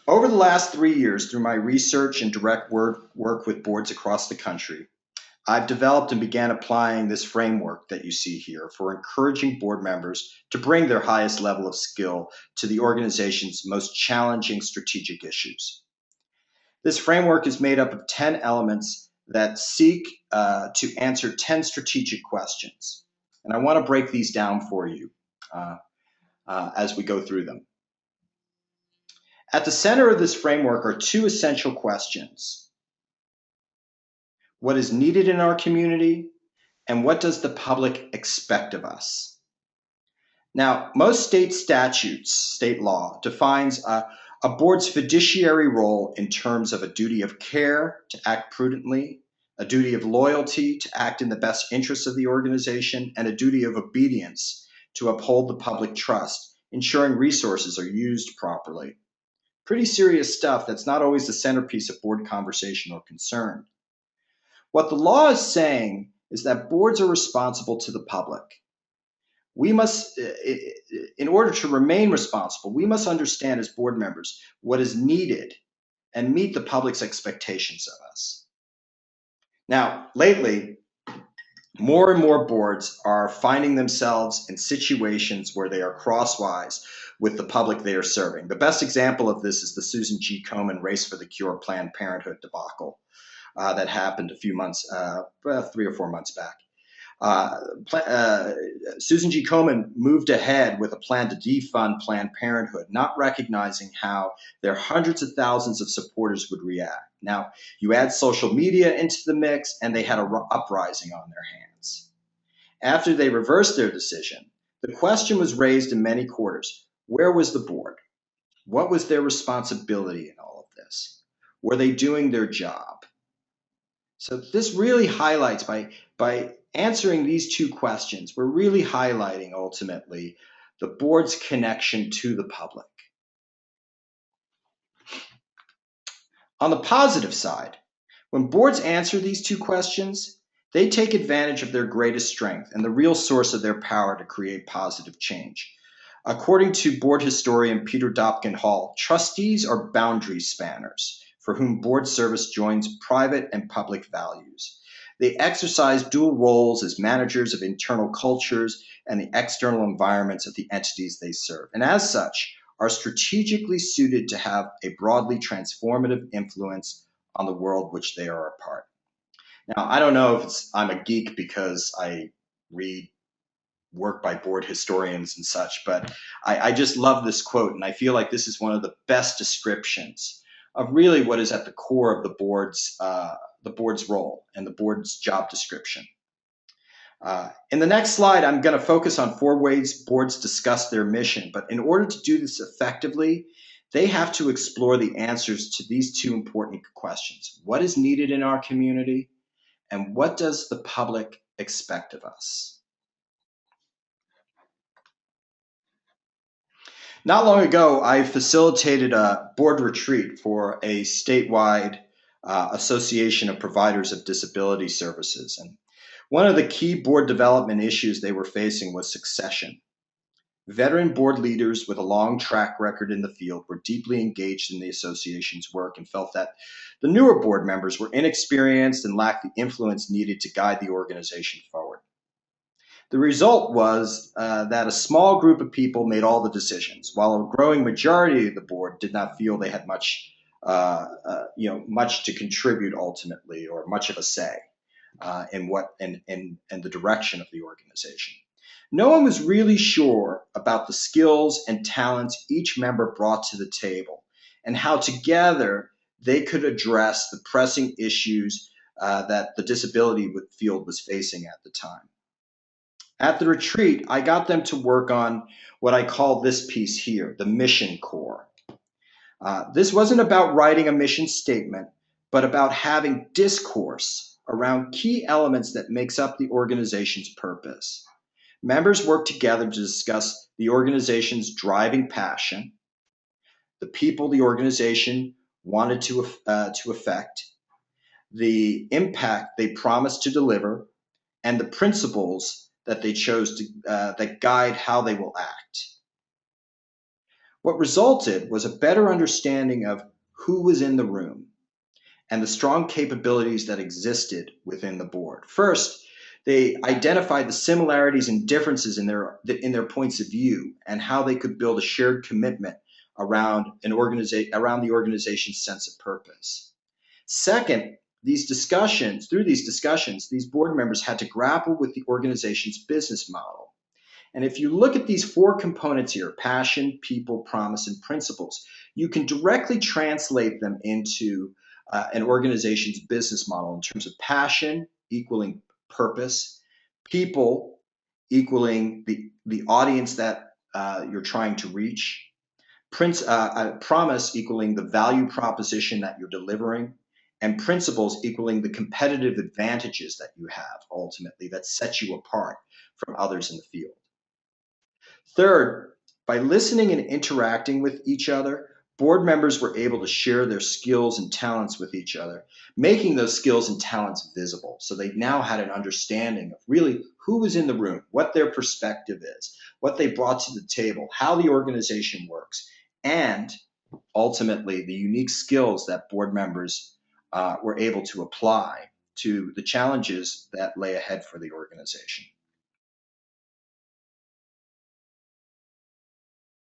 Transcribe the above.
Over the last 3 years, through my research and direct work with boards across the country, I've developed and began applying this framework that you see here for encouraging board members to bring their highest level of skill to the organization's most challenging strategic issues. This framework is made up of 10 elements that seek to answer 10 strategic questions. And I want to break these down for you uh, as we go through them. At the center of this framework are two essential questions. What is needed in our community, and what does the public expect of us? Now, most state statutes, state law, defines a board's fiduciary role in terms of a duty of care to act prudently, a duty of loyalty to act in the best interests of the organization, and a duty of obedience to uphold the public trust, ensuring resources are used properly. Pretty serious stuff that's not always the centerpiece of board conversation or concern. What the law is saying is that boards are responsible to the public. We must, in order to remain responsible, we must understand as board members what is needed and meet the public's expectations of us. Now, lately, more and more boards are finding themselves in situations where they are crosswise with the public they are serving. The best example of this is the Susan G. Komen Race for the Cure Planned Parenthood debacle that happened a few months, 3 or 4 months back. Susan G. Komen moved ahead with a plan to defund Planned Parenthood, not recognizing how their hundreds of thousands of supporters would react. Now, you add social media into the mix, and they had an uprising on their hands. After they reversed their decision, the question was raised in many quarters: where was the board? What was their responsibility in all of this? Were they doing their job? So this really highlights, by answering these two questions, we're really highlighting ultimately the board's connection to the public. On the positive side, when boards answer these two questions, they take advantage of their greatest strength and the real source of their power to create positive change. According to board historian Peter Dopkin Hall, trustees are boundary spanners for whom board service joins private and public values. They exercise dual roles as managers of internal cultures and the external environments of the entities they serve, and as such, are strategically suited to have a broadly transformative influence on the world which they are a part. Now, I don't know if I'm a geek because I read work by board historians and such, but I just love this quote, and I feel like this is one of the best descriptions of really what is at the core of the board's role and the board's job description. In the next slide, I'm going to focus on 4 ways boards discuss their mission, but in order to do this effectively, they have to explore the answers to these 2 important questions. What is needed in our community, and what does the public expect of us? Not long ago, I facilitated a board retreat for a statewide association of providers of disability services. And one of the key board development issues they were facing was succession. Veteran board leaders with a long track record in the field were deeply engaged in the association's work and felt that the newer board members were inexperienced and lacked the influence needed to guide the organization forward. The result was that a small group of people made all the decisions, while a growing majority of the board did not feel they had much to contribute ultimately, or much of a say in the direction of the organization. No one was really sure about the skills and talents each member brought to the table, and how together they could address the pressing issues that the disability field was facing at the time. At the retreat, I got them to work on what I call this piece here, the mission core. This wasn't about writing a mission statement, but about having discourse around key elements that makes up the organization's purpose. Members worked together to discuss the organization's driving passion, the people the organization wanted to affect, the impact they promised to deliver, and the principles that they chose to that guide how they will act. What resulted was a better understanding of who was in the room and the strong capabilities that existed within the board. First, they identified the similarities and differences in their points of view and how they could build a shared commitment around the organization's sense of purpose. Second, through these discussions, these board members had to grapple with the organization's business model. And if you look at these four components here, passion, people, promise, and principles, you can directly translate them into an organization's business model in terms of passion equaling purpose, people equaling the audience that you're trying to reach, promise equaling the value proposition that you're delivering, and principles equaling the competitive advantages that you have ultimately that set you apart from others in the field. Third, by listening and interacting with each other, board members were able to share their skills and talents with each other, making those skills and talents visible. So they now had an understanding of really who was in the room, what their perspective is, what they brought to the table, how the organization works, and ultimately the unique skills that board members were able to apply to the challenges that lay ahead for the organization.